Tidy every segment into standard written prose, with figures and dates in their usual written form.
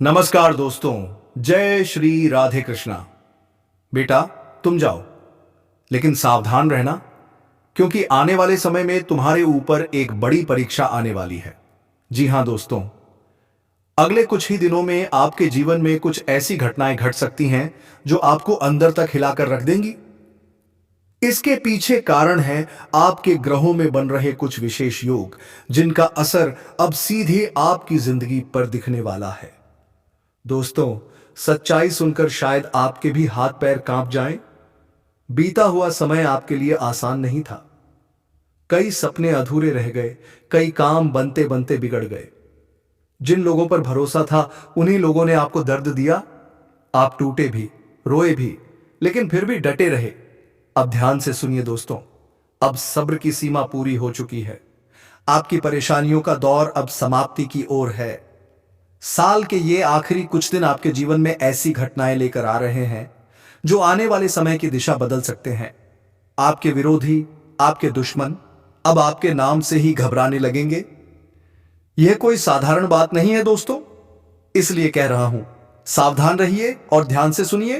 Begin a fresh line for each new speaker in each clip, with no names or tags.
नमस्कार दोस्तों। जय श्री राधे कृष्णा। बेटा, तुम जाओ, लेकिन सावधान रहना, क्योंकि आने वाले समय में तुम्हारे ऊपर एक बड़ी परीक्षा आने वाली है। जी हां दोस्तों, अगले कुछ ही दिनों में आपके जीवन में कुछ ऐसी घटनाएं घट सकती हैं जो आपको अंदर तक हिलाकर रख देंगी। इसके पीछे कारण है आपके ग्रहों में बन रहे कुछ विशेष योग, जिनका असर अब सीधे आपकी जिंदगी पर दिखने वाला है। दोस्तों, सच्चाई सुनकर शायद आपके भी हाथ पैर कांप जाएं। बीता हुआ समय आपके लिए आसान नहीं था। कई सपने अधूरे रह गए, कई काम बनते बनते बिगड़ गए। जिन लोगों पर भरोसा था, उन्हीं लोगों ने आपको दर्द दिया। आप टूटे भी, रोए भी, लेकिन फिर भी डटे रहे। अब ध्यान से सुनिए दोस्तों, अब सब्र की सीमा पूरी हो चुकी है। आपकी परेशानियों का दौर अब समाप्ति की ओर है। साल के ये आखिरी कुछ दिन आपके जीवन में ऐसी घटनाएं लेकर आ रहे हैं जो आने वाले समय की दिशा बदल सकते हैं। आपके विरोधी, आपके दुश्मन अब आपके नाम से ही घबराने लगेंगे। यह कोई साधारण बात नहीं है दोस्तों, इसलिए कह रहा हूं, सावधान रहिए और ध्यान से सुनिए,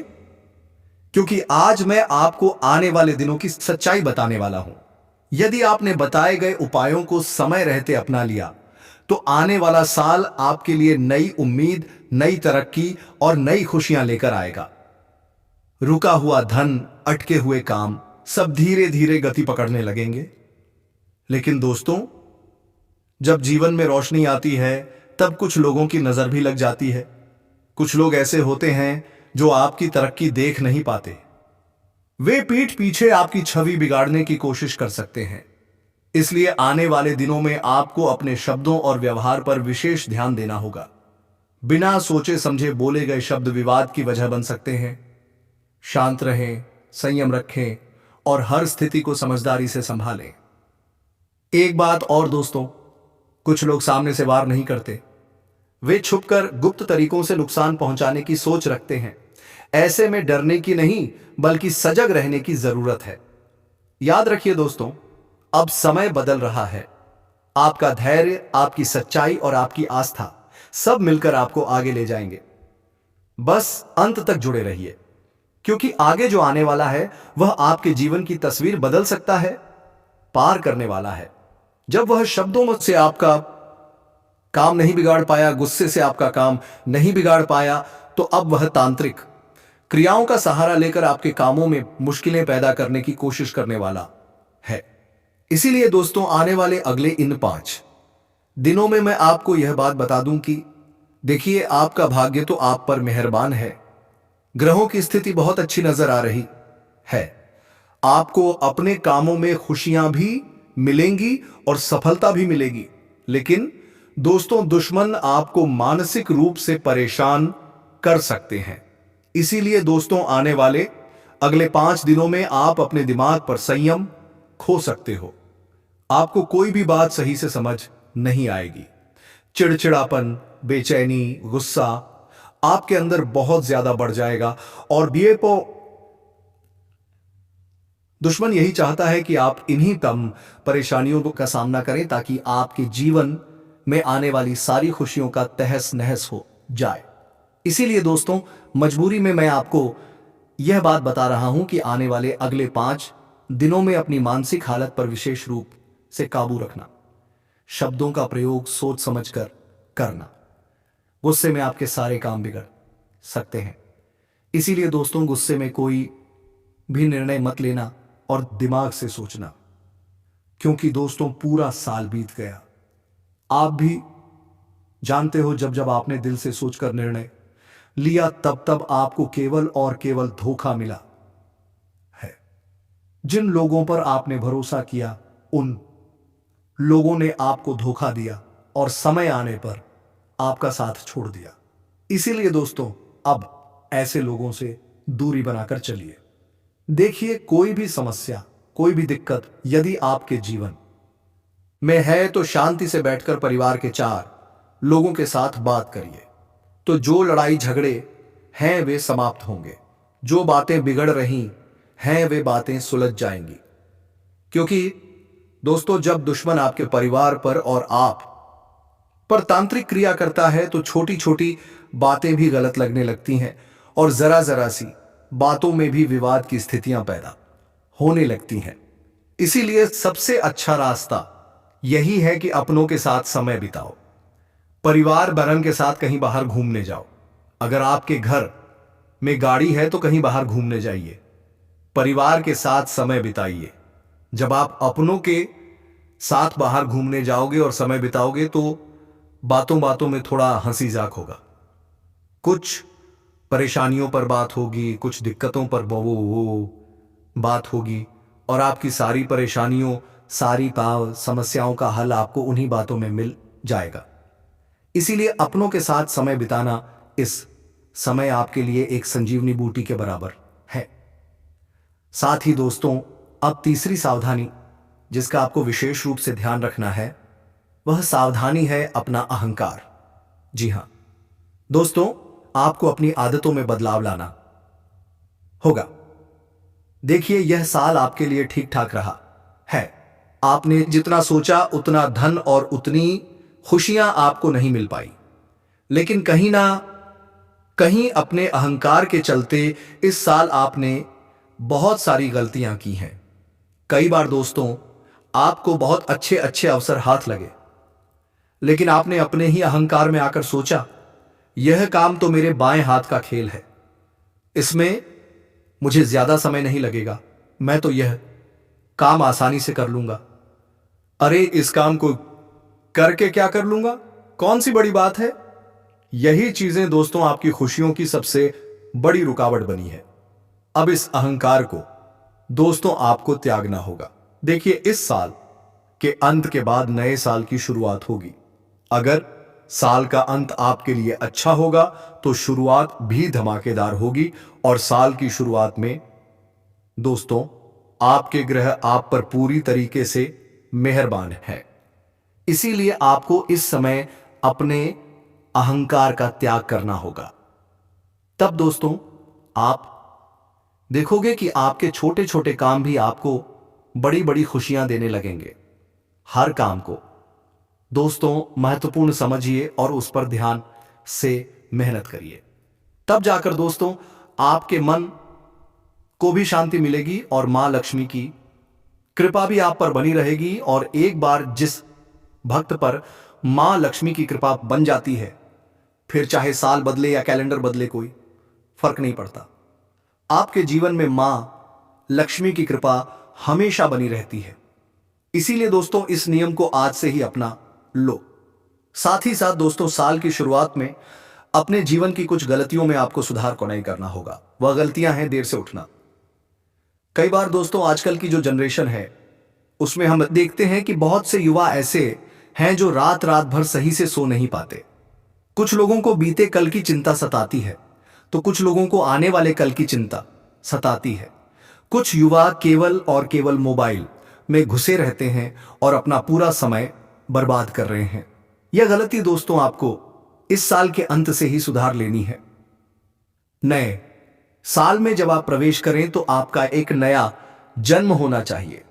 क्योंकि आज मैं आपको आने वाले दिनों की सच्चाई बताने वाला हूं। यदि आपने बताए गए उपायों को समय रहते अपना लिया, तो आने वाला साल आपके लिए नई उम्मीद, नई तरक्की और नई खुशियां लेकर आएगा। रुका हुआ धन, अटके हुए काम सब धीरे धीरे गति पकड़ने लगेंगे। लेकिन दोस्तों, जब जीवन में रोशनी आती है, तब कुछ लोगों की नजर भी लग जाती है। कुछ लोग ऐसे होते हैं जो आपकी तरक्की देख नहीं पाते। वे पीठ पीछे आपकी छवि बिगाड़ने की कोशिश कर सकते हैं। इसलिए आने वाले दिनों में आपको अपने शब्दों और व्यवहार पर विशेष ध्यान देना होगा। बिना सोचे समझे बोले गए शब्द विवाद की वजह बन सकते हैं। शांत रहें, संयम रखें और हर स्थिति को समझदारी से संभालें। एक बात और दोस्तों, कुछ लोग सामने से वार नहीं करते। वे छुपकर गुप्त तरीकों से नुकसान पहुंचाने की सोच रखते हैं। ऐसे में डरने की नहीं, बल्कि सजग रहने की जरूरत है। याद रखिए दोस्तों, अब समय बदल रहा है। आपका धैर्य, आपकी सच्चाई और आपकी आस्था सब मिलकर आपको आगे ले जाएंगे। बस अंत तक जुड़े रहिए, क्योंकि आगे जो आने वाला है वह आपके जीवन की तस्वीर बदल सकता है, पार करने वाला है। जब वह शब्दों से आपका काम नहीं बिगाड़ पाया, गुस्से से आपका काम नहीं बिगाड़ पाया, तो अब वह तांत्रिक क्रियाओं का सहारा लेकर आपके कामों में मुश्किलें पैदा करने की कोशिश करने वाला है। इसीलिए दोस्तों, आने वाले अगले इन 5 दिनों में मैं आपको यह बात बता दूं कि देखिए, आपका भाग्य तो आप पर मेहरबान है। ग्रहों की स्थिति बहुत अच्छी नजर आ रही है। आपको अपने कामों में खुशियां भी मिलेंगी और सफलता भी मिलेगी। लेकिन दोस्तों, दुश्मन आपको मानसिक रूप से परेशान कर सकते हैं। इसीलिए दोस्तों, आने वाले अगले 5 दिनों में आप अपने दिमाग पर संयम खो सकते हो। आपको कोई भी बात सही से समझ नहीं आएगी। चिड़चिड़ापन, बेचैनी, गुस्सा आपके अंदर बहुत ज्यादा बढ़ जाएगा और दुश्मन यही चाहता है कि आप इन्हीं कम परेशानियों का सामना करें, ताकि आपके जीवन में आने वाली सारी खुशियों का तहस नहस हो जाए। इसीलिए दोस्तों, मजबूरी में मैं आपको यह बात बता रहा हूं कि आने वाले अगले 5 दिनों में अपनी मानसिक हालत पर विशेष रूप से काबू रखना। शब्दों का प्रयोग सोच समझकर करना। गुस्से में आपके सारे काम बिगड़ सकते हैं। इसीलिए दोस्तों, गुस्से में कोई भी निर्णय मत लेना और दिमाग से सोचना, क्योंकि दोस्तों, पूरा साल बीत गया। आप भी जानते हो, जब जब आपने दिल से सोचकर निर्णय लिया, तब तब आपको केवल और केवल धोखा मिला है। जिन लोगों पर आपने भरोसा किया, उन लोगों ने आपको धोखा दिया और समय आने पर आपका साथ छोड़ दिया। इसीलिए दोस्तों, अब ऐसे लोगों से दूरी बनाकर चलिए। देखिए, कोई भी समस्या, कोई भी दिक्कत यदि आपके जीवन में है, तो शांति से बैठकर परिवार के 4 लोगों के साथ बात करिए। तो जो लड़ाई झगड़े हैं वे समाप्त होंगे। जो बातें बिगड़ रही हैं वे बातें सुलझ जाएंगी। क्योंकि दोस्तों, जब दुश्मन आपके परिवार पर और आप पर तांत्रिक क्रिया करता है, तो छोटी छोटी बातें भी गलत लगने लगती हैं और जरा जरा सी बातों में भी विवाद की स्थितियां पैदा होने लगती हैं। इसीलिए सबसे अच्छा रास्ता यही है कि अपनों के साथ समय बिताओ, परिवार बरन के साथ कहीं बाहर घूमने जाओ। अगर आपके घर में गाड़ी है तो कहीं बाहर घूमने जाइए, परिवार के साथ समय बिताइए। जब आप अपनों के साथ बाहर घूमने जाओगे और समय बिताओगे तो बातों बातों में थोड़ा हंसी जाक होगा, कुछ परेशानियों पर बात होगी, कुछ दिक्कतों पर वो बात होगी और आपकी सारी परेशानियों, सारी समस्याओं का हल आपको उन्हीं बातों में मिल जाएगा। इसीलिए अपनों के साथ समय बिताना इस समय आपके लिए एक संजीवनी बूटी के बराबर है। साथ ही दोस्तों, अब तीसरी सावधानी जिसका आपको विशेष रूप से ध्यान रखना है, वह सावधानी है अपना अहंकार। जी हां दोस्तों, आपको अपनी आदतों में बदलाव लाना होगा। देखिए, यह साल आपके लिए ठीक ठाक रहा है। आपने जितना सोचा उतना धन और उतनी खुशियां आपको नहीं मिल पाई, लेकिन कहीं ना कहीं अपने अहंकार के चलते इस साल आपने बहुत सारी गलतियां की हैं। कई बार दोस्तों, आपको बहुत अच्छे अच्छे अवसर हाथ लगे, लेकिन आपने अपने ही अहंकार में आकर सोचा, यह काम तो मेरे बाएं हाथ का खेल है, इसमें मुझे ज्यादा समय नहीं लगेगा, मैं तो यह काम आसानी से कर लूंगा। अरे, इस काम को करके क्या कर लूंगा, कौन सी बड़ी बात है। यही चीजें दोस्तों आपकी खुशियों की सबसे बड़ी रुकावट बनी है। अब इस अहंकार को दोस्तों आपको त्यागना होगा। देखिए, इस साल के अंत के बाद नए साल की शुरुआत होगी। अगर साल का अंत आपके लिए अच्छा होगा तो शुरुआत भी धमाकेदार होगी। और साल की शुरुआत में दोस्तों आपके ग्रह आप पर पूरी तरीके से मेहरबान है। इसीलिए आपको इस समय अपने अहंकार का त्याग करना होगा। तब दोस्तों आप देखोगे कि आपके छोटे छोटे काम भी आपको बड़ी बड़ी खुशियां देने लगेंगे। हर काम को दोस्तों महत्वपूर्ण समझिए और उस पर ध्यान से मेहनत करिए। तब जाकर दोस्तों आपके मन को भी शांति मिलेगी और मां लक्ष्मी की कृपा भी आप पर बनी रहेगी। और एक बार जिस भक्त पर मां लक्ष्मी की कृपा बन जाती है, फिर चाहे साल बदले या कैलेंडर बदले, कोई फर्क नहीं पड़ता। आपके जीवन में मां लक्ष्मी की कृपा हमेशा बनी रहती है। इसीलिए दोस्तों इस नियम को आज से ही अपना लो। साथ ही साथ दोस्तों साल की शुरुआत में अपने जीवन की कुछ गलतियों में आपको सुधार को नहीं करना होगा। वह गलतियां हैं देर से उठना। कई बार दोस्तों आजकल की जो जनरेशन है उसमें हम देखते हैं कि बहुत से युवा ऐसे हैं जो रात रात भर सही से सो नहीं पाते। कुछ लोगों को बीते कल की चिंता सताती है तो कुछ लोगों को आने वाले कल की चिंता सताती है। कुछ युवा केवल और केवल मोबाइल में घुसे रहते हैं और अपना पूरा समय बर्बाद कर रहे हैं। यह गलती दोस्तों आपको इस साल के अंत से ही सुधार लेनी है। नए साल में जब आप प्रवेश करें तो आपका एक नया जन्म होना चाहिए।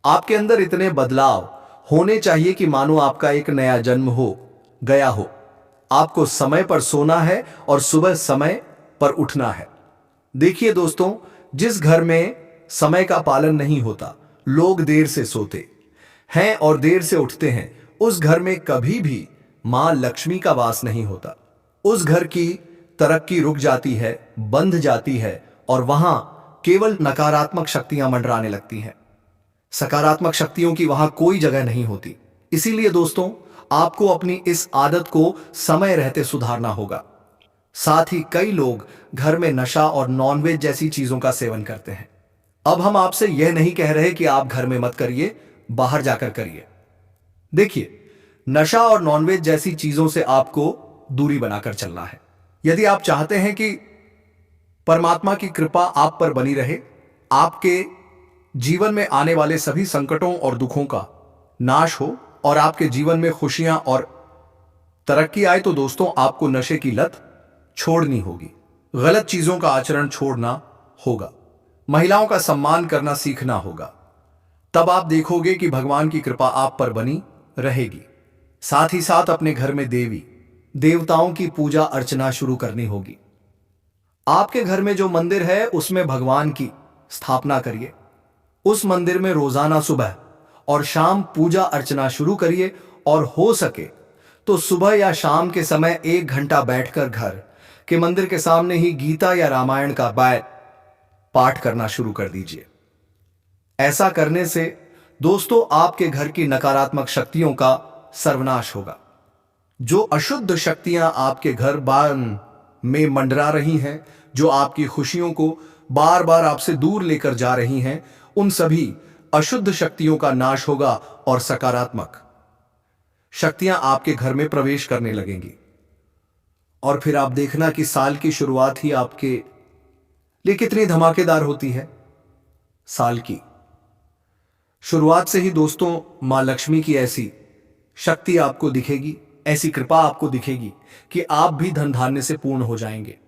आपके अंदर इतने बदलाव होने चाहिए कि मानो आपका एक नया जन्म हो गया हो। आपको समय पर सोना है और सुबह समय पर उठना है। देखिए दोस्तों, जिस घर में समय का पालन नहीं होता, लोग देर से सोते हैं और देर से उठते हैं, उस घर में कभी भी मां लक्ष्मी का वास नहीं होता। उस घर की तरक्की रुक जाती है, बंध जाती है और वहां केवल नकारात्मक शक्तियां मंडराने लगती हैं। सकारात्मक शक्तियों की वहां कोई जगह नहीं होती। इसीलिए दोस्तों आपको अपनी इस आदत को समय रहते सुधारना होगा। साथ ही कई लोग घर में नशा और नॉनवेज जैसी चीजों का सेवन करते हैं। अब हम आपसे यह नहीं कह रहे कि आप घर में मत करिए, बाहर जाकर करिए। देखिए, नशा और नॉनवेज जैसी चीजों से आपको दूरी बनाकर चलना है। यदि आप चाहते हैं कि परमात्मा की कृपा आप पर बनी रहे, आपके जीवन में आने वाले सभी संकटों और दुखों का नाश हो और आपके जीवन में खुशियां और तरक्की आए, तो दोस्तों आपको नशे की लत छोड़नी होगी, गलत चीजों का आचरण छोड़ना होगा, महिलाओं का सम्मान करना सीखना होगा। तब आप देखोगे कि भगवान की कृपा आप पर बनी रहेगी। साथ ही साथ अपने घर में देवी देवताओं की पूजा अर्चना शुरू करनी होगी। आपके घर में जो मंदिर है उसमें भगवान की स्थापना करिए। उस मंदिर में रोजाना सुबह और शाम पूजा अर्चना शुरू करिए और हो सके तो सुबह या शाम के समय 1 घंटा बैठकर घर के मंदिर के सामने ही गीता या रामायण का पाठ करना शुरू कर दीजिए। ऐसा करने से दोस्तों आपके घर की नकारात्मक शक्तियों का सर्वनाश होगा। जो अशुद्ध शक्तियां आपके घर बार में मंडरा रही हैं, जो आपकी खुशियों को बार बार आपसे दूर लेकर जा रही हैं, उन सभी अशुद्ध शक्तियों का नाश होगा और सकारात्मक शक्तियां आपके घर में प्रवेश करने लगेंगी। और फिर आप देखना कि साल की शुरुआत ही आपके लिए कितनी धमाकेदार होती है। साल की शुरुआत से ही दोस्तों मां लक्ष्मी की ऐसी शक्ति आपको दिखेगी, ऐसी कृपा आपको दिखेगी कि आप भी धन धान्य से पूर्ण हो जाएंगे।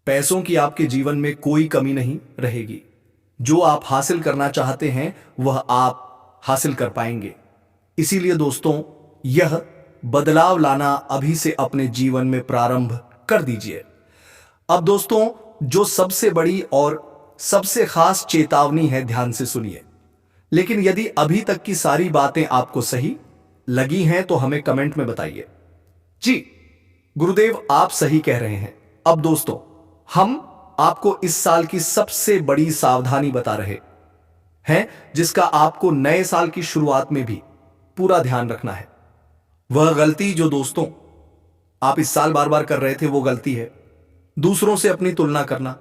पैसों की आपके जीवन में कोई कमी नहीं रहेगी। जो आप हासिल करना चाहते हैं वह आप हासिल कर पाएंगे। इसीलिए दोस्तों यह बदलाव लाना अभी से अपने जीवन में प्रारंभ कर दीजिए। अब दोस्तों जो सबसे बड़ी और सबसे खास चेतावनी है, ध्यान से सुनिए। लेकिन यदि अभी तक की सारी बातें आपको सही लगी हैं तो हमें कमेंट में बताइए। जी गुरुदेव आप सही कह रहे हैं। अब दोस्तों हम आपको इस साल की सबसे बड़ी सावधानी बता रहे हैं, जिसका आपको नए साल की शुरुआत में भी पूरा ध्यान रखना है। वह गलती जो दोस्तों आप इस साल बार बार कर रहे थे वो गलती है दूसरों से अपनी तुलना करना,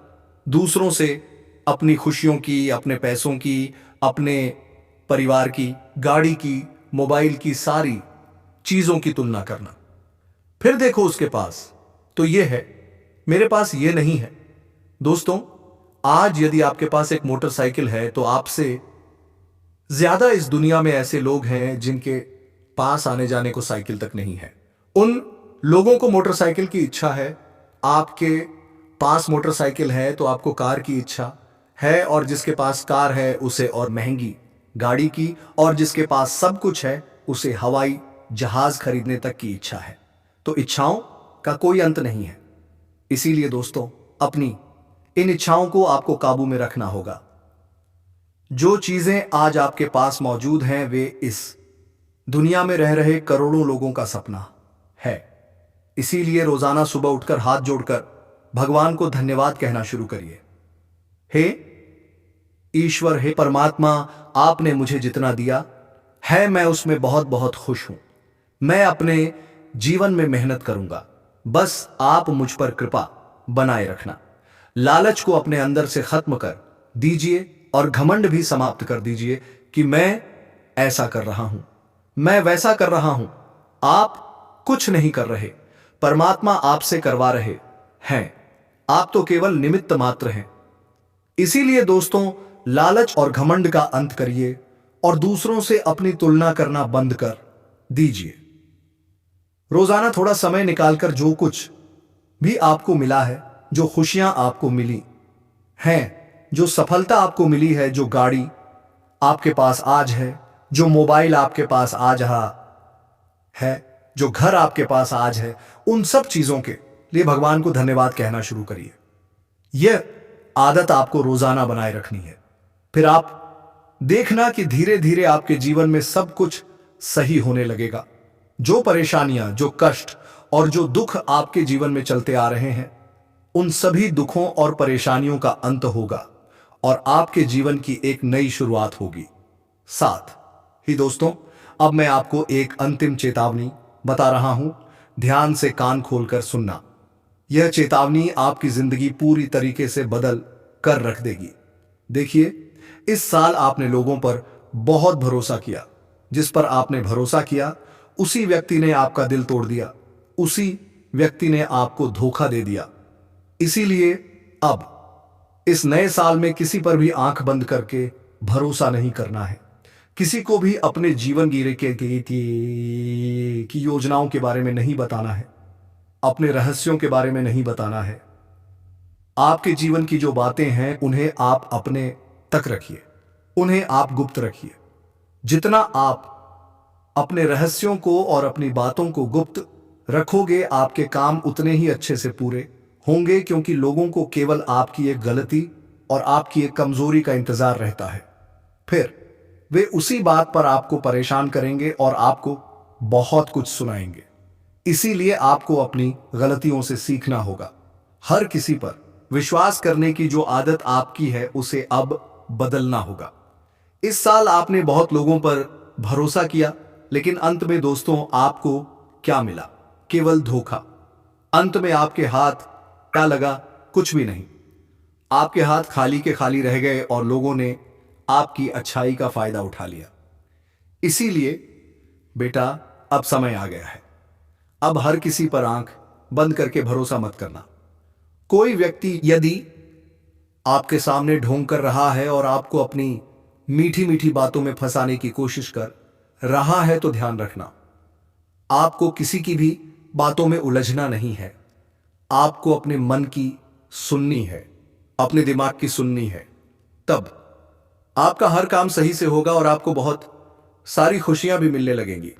दूसरों से अपनी खुशियों की, अपने पैसों की, अपने परिवार की, गाड़ी की, मोबाइल की, सारी चीजों की तुलना करना। फिर देखो उसके पास तो ये है, मेरे पास ये नहीं है। दोस्तों आज यदि आपके पास एक मोटरसाइकिल है तो आपसे ज्यादा इस दुनिया में ऐसे लोग हैं जिनके पास आने जाने को साइकिल तक नहीं है। उन लोगों को मोटरसाइकिल की इच्छा है, आपके पास मोटरसाइकिल है तो आपको कार की इच्छा है, और जिसके पास कार है उसे और महंगी गाड़ी की, और जिसके पास सब कुछ है उसे हवाई जहाज खरीदने तक की इच्छा है। तो इच्छाओं का कोई अंत नहीं है। इसीलिए दोस्तों अपनी इन इच्छाओं को आपको काबू में रखना होगा। जो चीजें आज आपके पास मौजूद हैं वे इस दुनिया में रह रहे करोड़ों लोगों का सपना है। इसीलिए रोजाना सुबह उठकर हाथ जोड़कर भगवान को धन्यवाद कहना शुरू करिए। हे ईश्वर, हे परमात्मा, आपने मुझे जितना दिया है मैं उसमें बहुत बहुत खुश हूं। मैं अपने जीवन में मेहनत करूंगा, बस आप मुझ पर कृपा बनाए रखना। लालच को अपने अंदर से खत्म कर दीजिए और घमंड भी समाप्त कर दीजिए कि मैं ऐसा कर रहा हूं, मैं वैसा कर रहा हूं। आप कुछ नहीं कर रहे, परमात्मा आपसे करवा रहे हैं। आप तो केवल निमित्त मात्र हैं। इसीलिए दोस्तों लालच और घमंड का अंत करिए और दूसरों से अपनी तुलना करना बंद कर दीजिए। रोजाना थोड़ा समय निकालकर जो कुछ भी आपको मिला है, जो खुशियां आपको मिली हैं, जो सफलता आपको मिली है, जो गाड़ी आपके पास आज है, जो मोबाइल आपके पास आज रहा है, जो घर आपके पास आज है, उन सब चीजों के लिए भगवान को धन्यवाद कहना शुरू करिए। यह आदत आपको रोजाना बनाए रखनी है। फिर आप देखना कि धीरे धीरे आपके जीवन में सब कुछ सही होने लगेगा। जो परेशानियां, जो कष्ट और जो दुख आपके जीवन में चलते आ रहे हैं, उन सभी दुखों और परेशानियों का अंत होगा और आपके जीवन की एक नई शुरुआत होगी। साथ ही दोस्तों अब मैं आपको एक अंतिम चेतावनी बता रहा हूं, ध्यान से कान खोलकर सुनना। यह चेतावनी आपकी जिंदगी पूरी तरीके से बदल कर रख देगी। देखिए, इस साल आपने लोगों पर बहुत भरोसा किया। जिस पर आपने भरोसा किया उसी व्यक्ति ने आपका दिल तोड़ दिया, उसी व्यक्ति ने आपको धोखा दे दिया। इसीलिए अब इस नए साल में किसी पर भी आंख बंद करके भरोसा नहीं करना है। किसी को भी अपने जीवन की योजनाओं के बारे में नहीं बताना है, अपने रहस्यों के बारे में नहीं बताना है। आपके जीवन की जो बातें हैं उन्हें आप अपने तक रखिए, उन्हें आप गुप्त रखिए। जितना आप अपने रहस्यों को और अपनी बातों को गुप्त रखोगे आपके काम उतने ही अच्छे से पूरे होंगे, क्योंकि लोगों को केवल आपकी एक गलती और आपकी एक कमजोरी का इंतजार रहता है। फिर वे उसी बात पर आपको परेशान करेंगे और आपको बहुत कुछ सुनाएंगे। इसीलिए आपको अपनी गलतियों से सीखना होगा। हर किसी पर विश्वास करने की जो आदत आपकी है उसे अब बदलना होगा। इस साल आपने बहुत लोगों पर भरोसा किया, लेकिन अंत में दोस्तों आपको क्या मिला? केवल धोखा। अंत में आपके हाथ क्या लगा? कुछ भी नहीं। आपके हाथ खाली के खाली रह गए और लोगों ने आपकी अच्छाई का फायदा उठा लिया। इसीलिए बेटा, अब समय आ गया है। अब हर किसी पर आंख बंद करके भरोसा मत करना। कोई व्यक्ति यदि आपके सामने ढोंग कर रहा है और आपको अपनी मीठी मीठी बातों में फंसाने की कोशिश कर रहा है, तो ध्यान रखना, आपको किसी की भी बातों में उलझना नहीं है। आपको अपने मन की सुननी है, अपने दिमाग की सुननी है। तब आपका हर काम सही से होगा और आपको बहुत सारी खुशियां भी मिलने लगेंगी।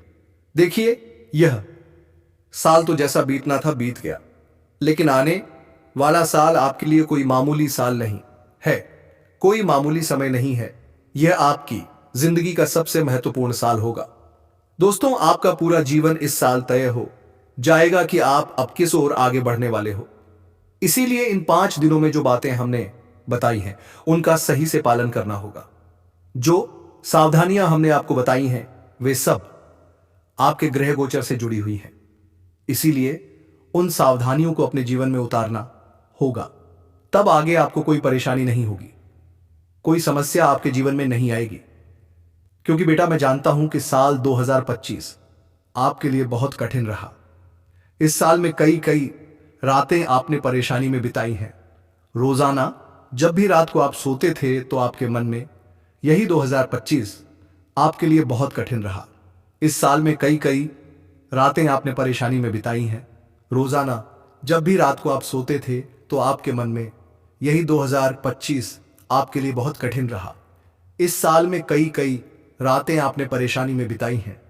देखिए, यह साल तो जैसा बीतना था बीत गया, लेकिन आने वाला साल आपके लिए कोई मामूली साल नहीं है, कोई मामूली समय नहीं है। यह आपकी जिंदगी का सबसे महत्वपूर्ण साल होगा। दोस्तों, आपका पूरा जीवन इस साल तय हो जाएगा कि आप अब किस ओर आगे बढ़ने वाले हो। इसीलिए इन 5 दिनों में जो बातें हमने बताई हैं उनका सही से पालन करना होगा। जो सावधानियां हमने आपको बताई हैं वे सब आपके ग्रह गोचर से जुड़ी हुई हैं। इसीलिए उन सावधानियों को अपने जीवन में उतारना होगा। तब आगे आपको कोई परेशानी नहीं होगी, कोई समस्या आपके जीवन में नहीं आएगी। क्योंकि बेटा, मैं जानता हूं कि साल 2025 आपके लिए बहुत कठिन रहा। इस साल में कई कई रातें आपने परेशानी में बिताई हैं। रोजाना जब भी रात को आप सोते थे तो आपके मन में यही 2025 आपके लिए बहुत कठिन रहा। इस साल में कई कई रातें आपने परेशानी में बिताई हैं। रोजाना जब भी रात को आप सोते थे तो आपके मन में यही 2025 आपके लिए बहुत कठिन रहा। इस साल में कई कई रातें आपने परेशानी में बिताई हैं।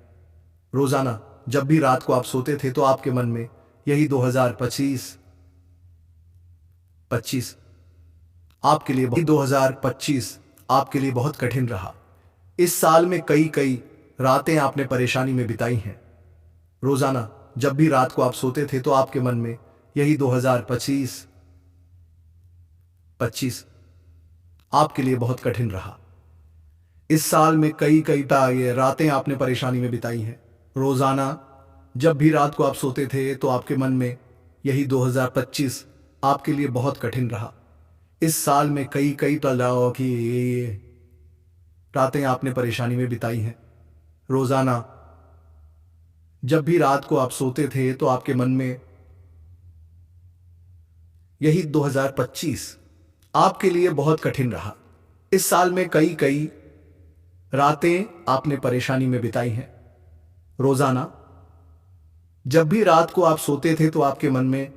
रोजाना जब भी रात को आप सोते थे तो आपके मन में यही 2025 आपके लिए 2025 आपके लिए बहुत कठिन रहा। इस साल में कई कई रातें आपने परेशानी में बिताई हैं। रोजाना जब भी रात को आप सोते थे तो आपके मन में यही 2025 आपके लिए बहुत कठिन रहा। इस साल में कई कई रातें आपने परेशानी में बिताई हैं। रोजाना जब भी रात को आप सोते थे तो आपके मन में यही 2025 आपके लिए बहुत कठिन रहा। इस साल में कई कई तलाओं की रातें आपने परेशानी में बिताई हैं। रोजाना जब भी रात को आप सोते थे तो आपके मन में यही 2025 आपके लिए बहुत कठिन रहा। इस साल में कई कई रातें आपने परेशानी में बिताई हैं। रोजाना जब भी रात को आप सोते थे तो आपके मन में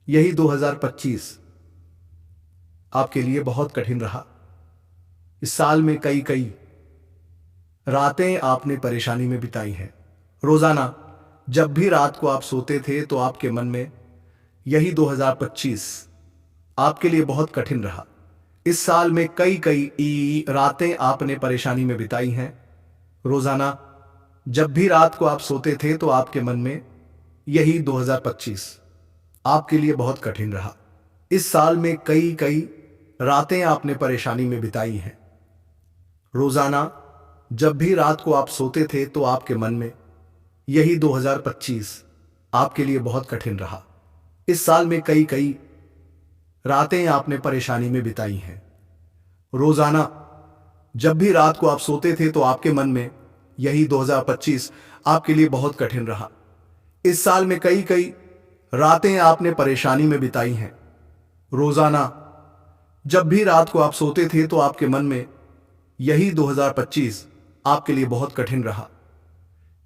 यही 2025 आपके लिए बहुत कठिन रहा। इस साल में कई कई रातें आपने परेशानी में बिताई हैं। रोजाना जब भी रात को आप सोते थे तो आपके मन में यही 2025 आपके लिए बहुत कठिन रहा। इस साल में कई कई रातें आपने परेशानी में बिताई हैं। रोजाना जब भी रात को आप सोते थे तो आपके मन में यही 2025 आपके लिए बहुत कठिन रहा। इस साल में कई कई रातें आपने परेशानी में बिताई हैं। रोजाना जब भी रात को आप सोते थे तो आपके मन में यही 2025 आपके लिए बहुत कठिन रहा। इस साल में कई कई रातें आपने परेशानी में बिताई हैं। रोजाना जब भी रात को आप सोते थे तो आपके मन में यही 2025 आपके लिए बहुत कठिन रहा। इस साल में कई कई रातें आपने परेशानी में बिताई हैं। रोजाना जब भी रात को आप सोते थे तो आपके मन में यही 2025 आपके लिए बहुत कठिन रहा।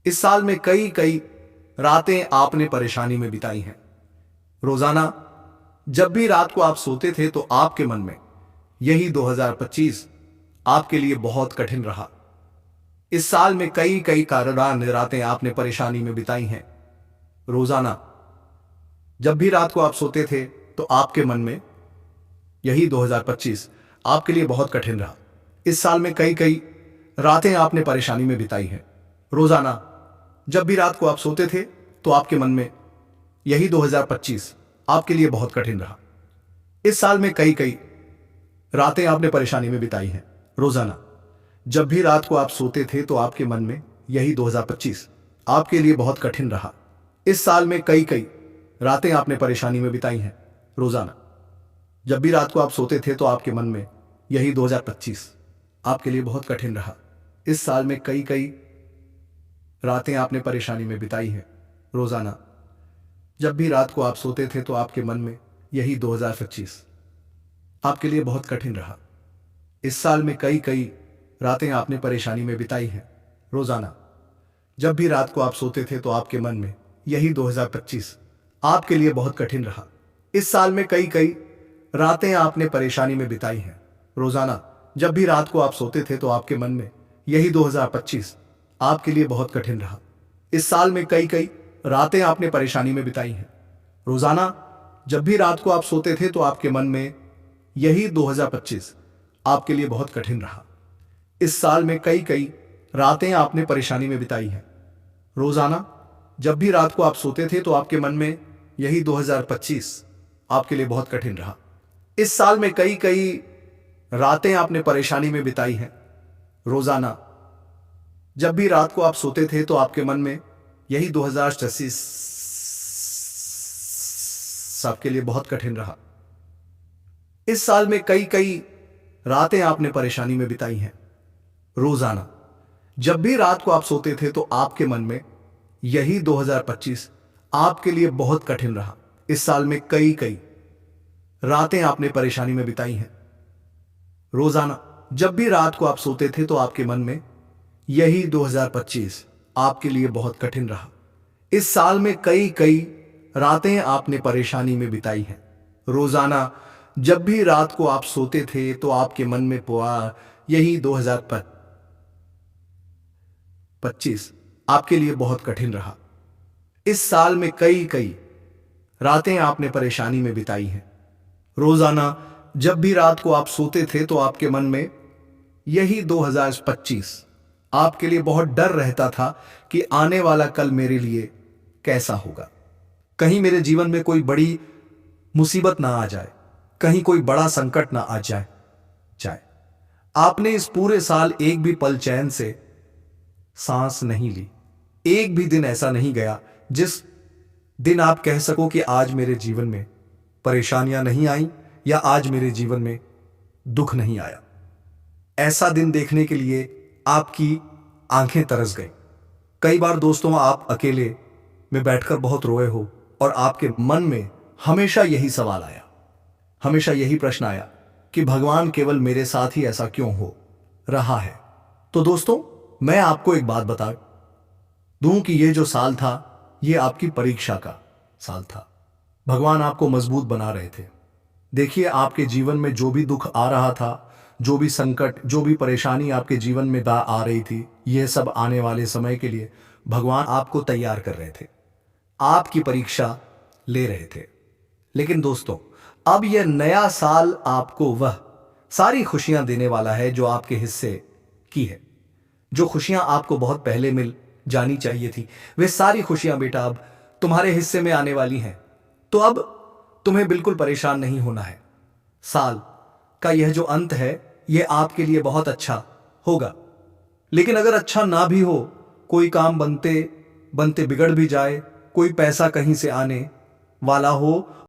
इस साल में कई कई रातें आपने परेशानी में बिताई हैं। रोजाना जब भी रात को आप सोते थे तो आपके मन में यही 2025 आपके लिए बहुत कठिन रहा। इस साल में कई कई कारण रातें आपने परेशानी में बिताई हैं। रोजाना जब भी रात को आप सोते थे तो आपके मन में यही 2025 आपके लिए बहुत कठिन रहा। इस साल में कई कई रातें आपने परेशानी में बिताई हैं। रोजाना जब भी रात को आप सोते थे तो आपके मन में यही 2025 आपके लिए बहुत कठिन रहा। इस साल में कई कई रातें आपने परेशानी में बिताई हैं। रोजाना जब भी रात को आप सोते थे तो आपके मन में यही 2025 आपके लिए बहुत कठिन रहा। इस साल में कई कई रातें आपने परेशानी में बिताई हैं। रोजाना जब भी रात को आप सोते थे तो आपके मन में यही 2025 आपके लिए बहुत कठिन रहा। इस साल में कई कई रातें आपने परेशानी में बिताई हैं। रोजाना जब भी रात को आप सोते थे तो आपके मन में यही 2025 आपके लिए बहुत कठिन रहा। इस साल में कई कई रातें आपने परेशानी में बिताई हैं। रोजाना जब भी रात को आप सोते थे तो आपके मन में यही 2025 आपके लिए बहुत कठिन रहा। इस साल में कई कई रातें आपने परेशानी में बिताई हैं। रोजाना जब भी रात को आप सोते थे तो आपके मन में यही 2025 आपके लिए बहुत कठिन रहा। इस साल में कई कई रातें आपने परेशानी में बिताई हैं। रोजाना जब भी रात को आप सोते थे तो आपके मन में यही 2025 आपके लिए बहुत कठिन रहा। इस साल में कई कई रातें आपने परेशानी में बिताई हैं। रोजाना जब भी रात को आप सोते थे तो आपके मन में यही 2025 आपके लिए बहुत कठिन रहा। इस साल में कई कई रातें आपने परेशानी में बिताई हैं। रोजाना जब भी रात को आप सोते थे तो आपके मन में यही 2025 आपके लिए बहुत कठिन रहा। इस साल में कई कई रातें आपने परेशानी में बिताई हैं। रोजाना जब भी रात को आप सोते थे तो आपके मन में यही 2025 आपके लिए बहुत कठिन रहा। इस साल में कई कई रातें आपने परेशानी में बिताई हैं। रोजाना जब भी रात को आप सोते थे तो आपके मन में यही 2025 आपके लिए बहुत कठिन रहा। इस साल में कई कई रातें आपने परेशानी में बिताई हैं। रोजाना जब भी रात को आप सोते थे तो आपके मन में यही 2025 आपके लिए बहुत कठिन रहा। इस साल में कई कई रातें आपने परेशानी में बिताई हैं। रोजाना जब भी रात को आप सोते थे तो आपके मन में यही 2025 आपके लिए बहुत डर रहता था कि आने वाला कल मेरे लिए कैसा होगा। कहीं मेरे जीवन में कोई बड़ी मुसीबत ना आ जाए, कहीं कोई बड़ा संकट ना आ जाए। आपने इस पूरे साल एक भी पल चैन से सांस नहीं ली। एक भी दिन ऐसा नहीं गया जिस दिन आप कह सको कि आज मेरे जीवन में परेशानियां नहीं आई या आज मेरे जीवन में दुख नहीं आया। ऐसा दिन देखने के लिए आपकी आंखें तरस गई। कई बार दोस्तों आप अकेले में बैठकर बहुत रोए हो और आपके मन में हमेशा यही सवाल आया, हमेशा यही प्रश्न आया कि भगवान केवल मेरे साथ ही ऐसा क्यों हो रहा है। तो दोस्तों मैं आपको एक बात बता दूं कि ये जो साल था ये आपकी परीक्षा का साल था। भगवान आपको मजबूत बना रहे थे। देखिए आपके जीवन में जो भी दुख आ रहा था, जो भी संकट, जो भी परेशानी आपके जीवन में आ रही थी, ये सब आने वाले समय के लिए भगवान आपको तैयार कर रहे थे, आपकी परीक्षा ले रहे थे। लेकिन दोस्तों अब यह नया साल आपको वह सारी खुशियां देने वाला है जो आपके हिस्से की है। जो खुशियां आपको बहुत पहले मिल जानी चाहिए थी, वे सारी खुशियां बेटा अब तुम्हारे हिस्से में आने वाली हैं। तो अब तुम्हें बिल्कुल परेशान नहीं होना है। साल का यह जो अंत है यह आपके लिए बहुत अच्छा होगा। लेकिन अगर अच्छा ना भी हो, कोई काम बनते बनते बिगड़ भी जाए, कोई पैसा कहीं से आने वाला हो